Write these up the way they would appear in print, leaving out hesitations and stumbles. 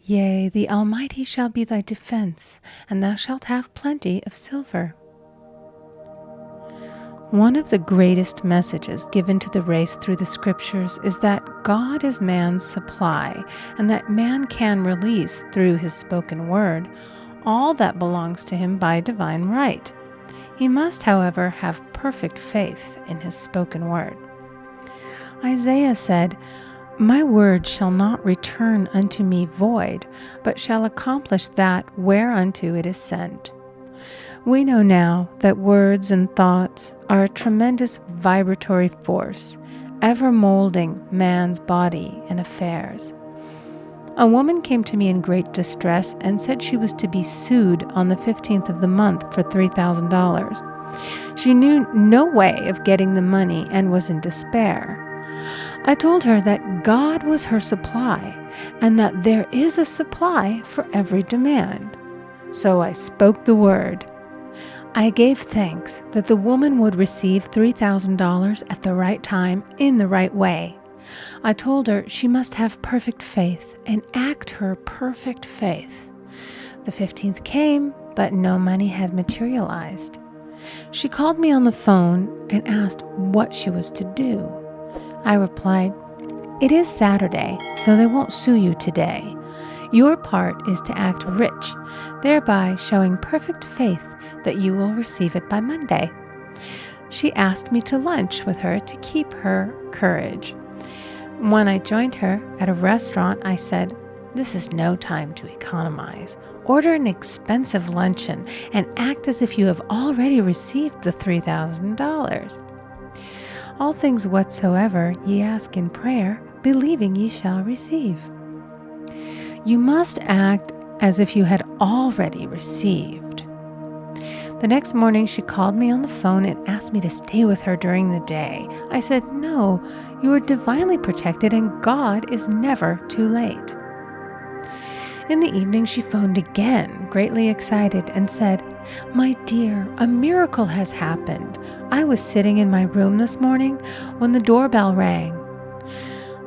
Yea, the Almighty shall be thy defense, and thou shalt have plenty of silver. One of the greatest messages given to the race through the scriptures is that God is man's supply, and that man can release through his spoken word all that belongs to him by divine right. He must, however, have perfect faith in his spoken word. Isaiah said, "My word shall not return unto me void, but shall accomplish that whereunto it is sent." We know now that words and thoughts are a tremendous vibratory force, ever molding man's body and affairs. A woman came to me in great distress and said she was to be sued on the 15th of the month for $3,000. She knew no way of getting the money and was in despair. I told her that God was her supply and that there is a supply for every demand. So I spoke the word. I gave thanks that the woman would receive $3,000 at the right time in the right way. I told her she must have perfect faith and act her perfect faith. The 15th came, but no money had materialized. She called me on the phone and asked what she was to do. I replied, "It is Saturday, so they won't sue you today. Your part is to act rich, thereby showing perfect faith that you will receive it by Monday." She asked me to lunch with her to keep her courage. When I joined her at a restaurant, I said, "This is no time to economize. Order an expensive luncheon and act as if you have already received the $3,000. All things whatsoever ye ask in prayer, believing ye shall receive." You must act as if you had already received. The next morning, she called me on the phone and asked me to stay with her during the day. I said, "No, you are divinely protected and God is never too late." In the evening, she phoned again, greatly excited, and said, "My dear, a miracle has happened. I was sitting in my room this morning when the doorbell rang.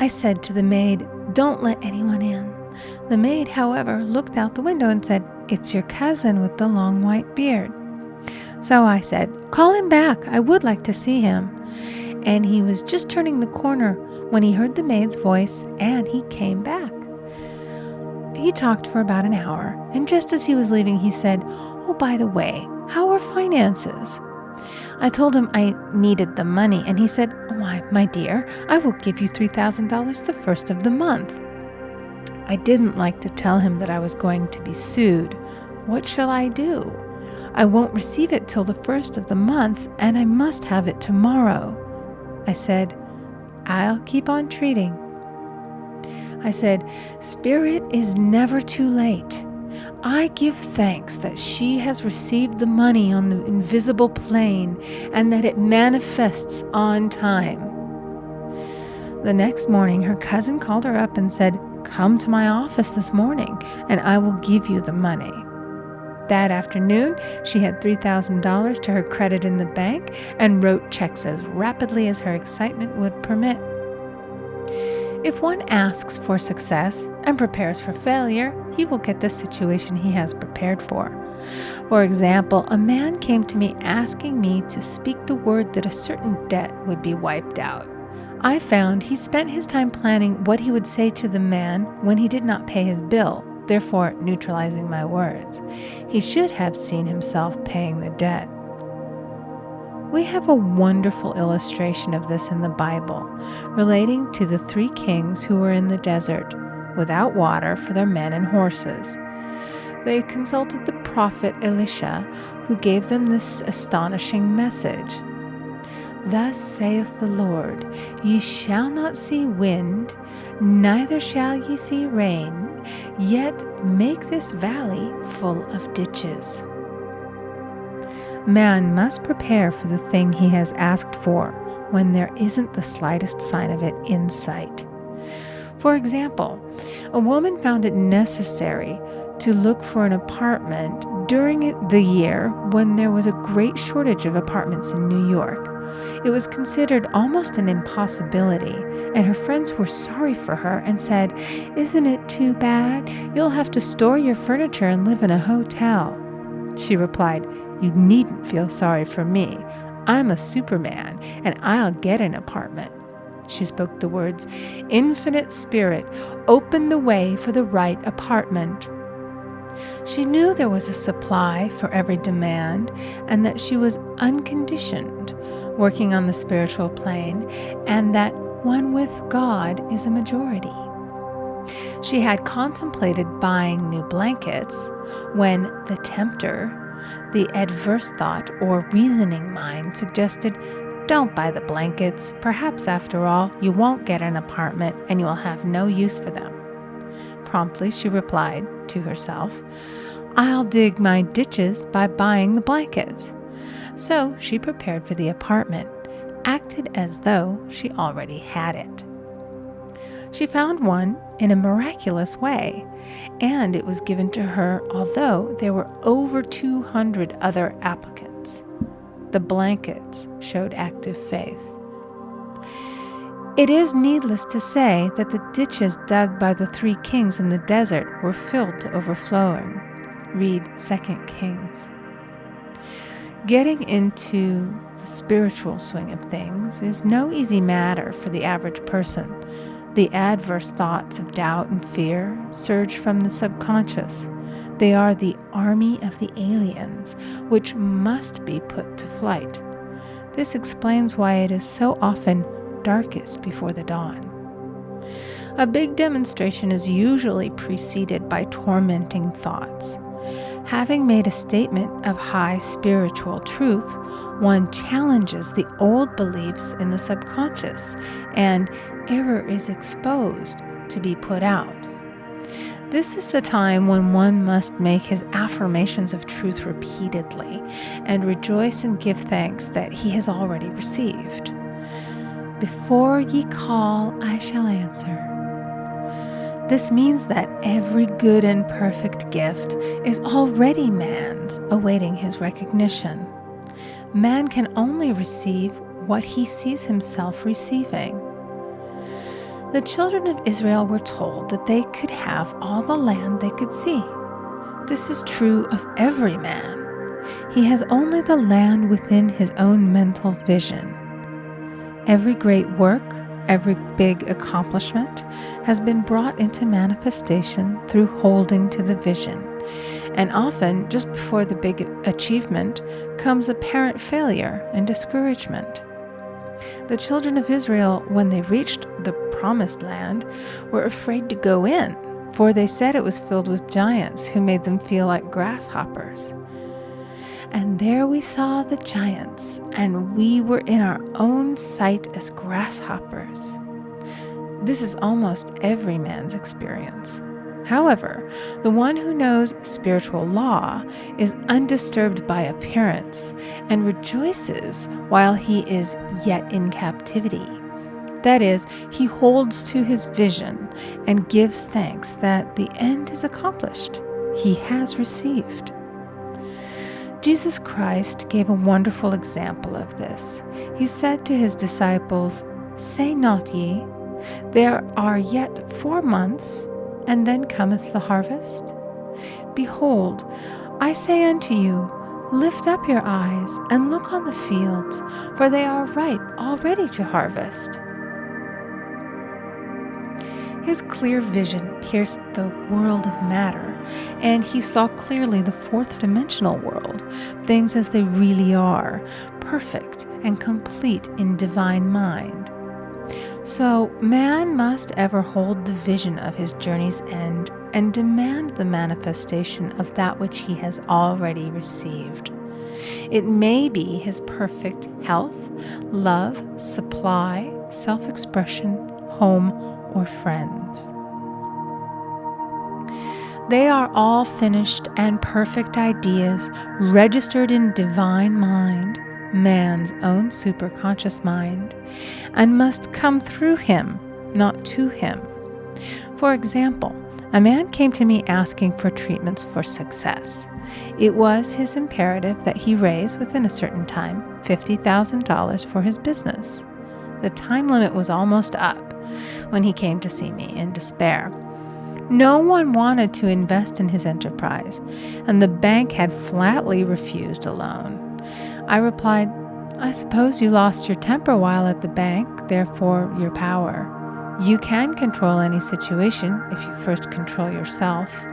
I said to the maid, 'Don't let anyone in.' The maid, however, looked out the window and said, 'It's your cousin with the long white beard.' So I said, 'Call him back. I would like to see him.' And he was just turning the corner when he heard the maid's voice, and he came back. He talked for about an hour, and just as he was leaving, he said, 'Oh, by the way, how are finances?' I told him I needed the money, and he said, 'Why, my dear, I will give you $3,000 the first of the month.' I didn't like to tell him that I was going to be sued. What shall I do? I won't receive it till the first of the month, and I must have it tomorrow. I said, 'I'll keep on treating.' I said, 'Spirit is never too late. I give thanks that she has received the money on the invisible plane and that it manifests on time.' The next morning, her cousin called her up and said, 'Come to my office this morning, and I will give you the money.' That afternoon, she had $3,000 to her credit in the bank and wrote checks as rapidly as her excitement would permit. If one asks for success and prepares for failure, he will get the situation he has prepared for. For example, a man came to me asking me to speak the word that a certain debt would be wiped out. I found he spent his time planning what he would say to the man when he did not pay his bill, therefore neutralizing my words. He should have seen himself paying the debt. We have a wonderful illustration of this in the Bible, relating to the 3 kings who were in the desert, without water for their men and horses. They consulted the prophet Elisha, who gave them this astonishing message. "Thus saith the Lord, ye shall not see wind, neither shall ye see rain, yet make this valley full of ditches." Man must prepare for the thing he has asked for when there isn't the slightest sign of it in sight. For example, a woman found it necessary to look for an apartment during the year when there was a great shortage of apartments in New York. It was considered almost an impossibility, and her friends were sorry for her and said, "Isn't it too bad? You'll have to store your furniture and live in a hotel." She replied, "You needn't feel sorry for me. I'm a Superman, and I'll get an apartment." She spoke the words, "Infinite Spirit, open the way for the right apartment." She knew there was a supply for every demand, and that she was unconditioned, working on the spiritual plane, and that one with God is a majority. She had contemplated buying new blankets when the tempter, the adverse thought or reasoning mind, suggested, "Don't buy the blankets. Perhaps, after all, you won't get an apartment and you will have no use for them." Promptly, she replied to herself, "I'll dig my ditches by buying the blankets." So she prepared for the apartment, acted as though she already had it. She found one in a miraculous way, and it was given to her although there were over 200 other applicants. The blankets showed active faith. It is needless to say that the ditches dug by the 3 kings in the desert were filled to overflowing. Read 2 Kings. Getting into the spiritual swing of things is no easy matter for the average person. The adverse thoughts of doubt and fear surge from the subconscious. They are the army of the aliens, which must be put to flight. This explains why it is so often darkest before the dawn. A big demonstration is usually preceded by tormenting thoughts. Having made a statement of high spiritual truth, one challenges the old beliefs in the subconscious, and error is exposed to be put out. This is the time when one must make his affirmations of truth repeatedly and rejoice and give thanks that he has already received. "Before ye call, I shall answer." This means that every good and perfect gift is already man's, awaiting his recognition. Man can only receive what he sees himself receiving. The children of Israel were told that they could have all the land they could see. This is true of every man. He has only the land within his own mental vision. Every great work, every big accomplishment has been brought into manifestation through holding to the vision. And often, just before the big achievement, comes apparent failure and discouragement. The children of Israel, when they reached the promised land, were afraid to go in, for they said it was filled with giants who made them feel like grasshoppers. "And there we saw the giants, and we were in our own sight as grasshoppers." This is almost every man's experience. However, the one who knows spiritual law is undisturbed by appearance and rejoices while he is yet in captivity. That is, he holds to his vision and gives thanks that the end is accomplished. He has received. Jesus Christ gave a wonderful example of this. He said to his disciples, "Say not ye, there are yet 4 months, and then cometh the harvest? Behold, I say unto you, lift up your eyes and look on the fields, for they are ripe already to harvest." His clear vision pierced the world of matter, and he saw clearly the 4th-dimensional world, things as they really are, perfect and complete in divine mind. So man must ever hold the vision of his journey's end and demand the manifestation of that which he has already received. It may be his perfect health, love, supply, self-expression, home, or friends. They are all finished and perfect ideas registered in divine mind, man's own superconscious mind, and must come through him, not to him. For example, A man came to me asking for treatments for success. It was his imperative that he raise, within a certain time, $50,000 for his business. The time limit was almost up when he came to see me in despair. No one wanted to invest in his enterprise, and the bank had flatly refused a loan. I replied, "I suppose you lost your temper while at the bank, therefore your power. You can control any situation if you first control yourself."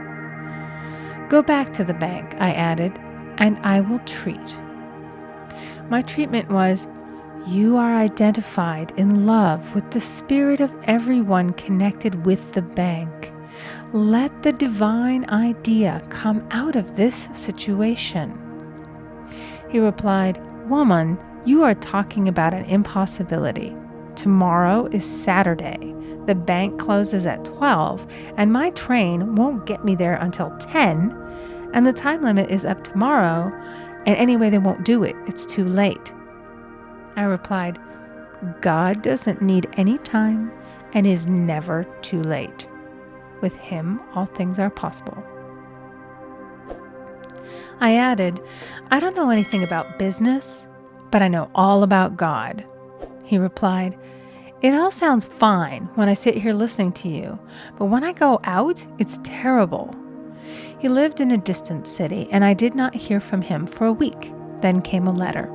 "Go back to the bank," I added, "and I will treat." My treatment was, "You are identified in love with the spirit of everyone connected with the bank. Let the divine idea come out of this situation." He replied, "Woman, you are talking about an impossibility. Tomorrow is Saturday. The bank closes at 12, and my train won't get me there until 10, and the time limit is up tomorrow, and anyway, they won't do it. It's too late." I replied, "God doesn't need any time and is never too late. With him, all things are possible." I added, "I don't know anything about business, but I know all about God." He replied, "It all sounds fine when I sit here listening to you, but when I go out, it's terrible." He lived in a distant city, and I did not hear from him for a week. Then came a letter.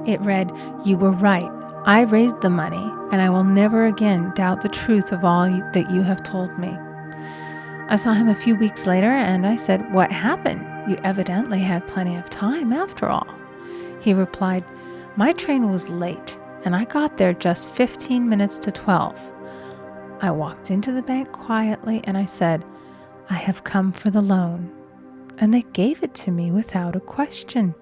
It read, "You were right. I raised the money, and I will never again doubt the truth of all that you have told me." I saw him a few weeks later, and I said, "What happened? You evidently had plenty of time after all." He replied, "My train was late, and I got there just 15 minutes to 12. I walked into the bank quietly, and I said, 'I have come for the loan,' and they gave it to me without a question."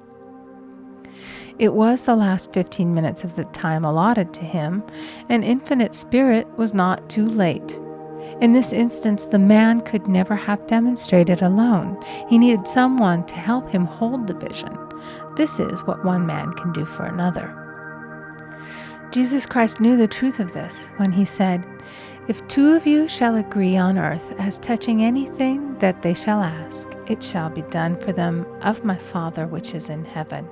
It was the last 15 minutes of the time allotted to him, and Infinite Spirit was not too late. In this instance, the man could never have demonstrated alone. He needed someone to help him hold the vision. This is what one man can do for another. Jesus Christ knew the truth of this when he said, "If two of you shall agree on earth as touching anything that they shall ask, it shall be done for them of my Father which is in heaven."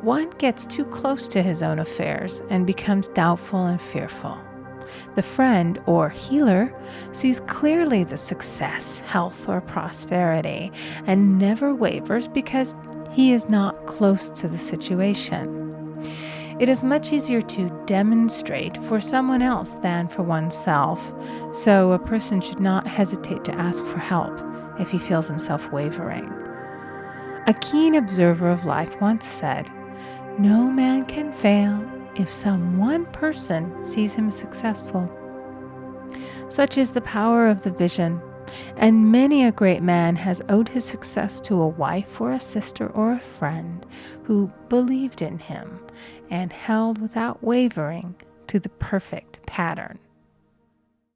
One gets too close to his own affairs and becomes doubtful and fearful. The friend or healer sees clearly the success, health, or prosperity and never wavers because he is not close to the situation. It is much easier to demonstrate for someone else than for oneself, so a person should not hesitate to ask for help if he feels himself wavering. A keen observer of life once said, "No man can fail if some one person sees him successful." Such is the power of the vision, and many a great man has owed his success to a wife or a sister or a friend who believed in him and held without wavering to the perfect pattern.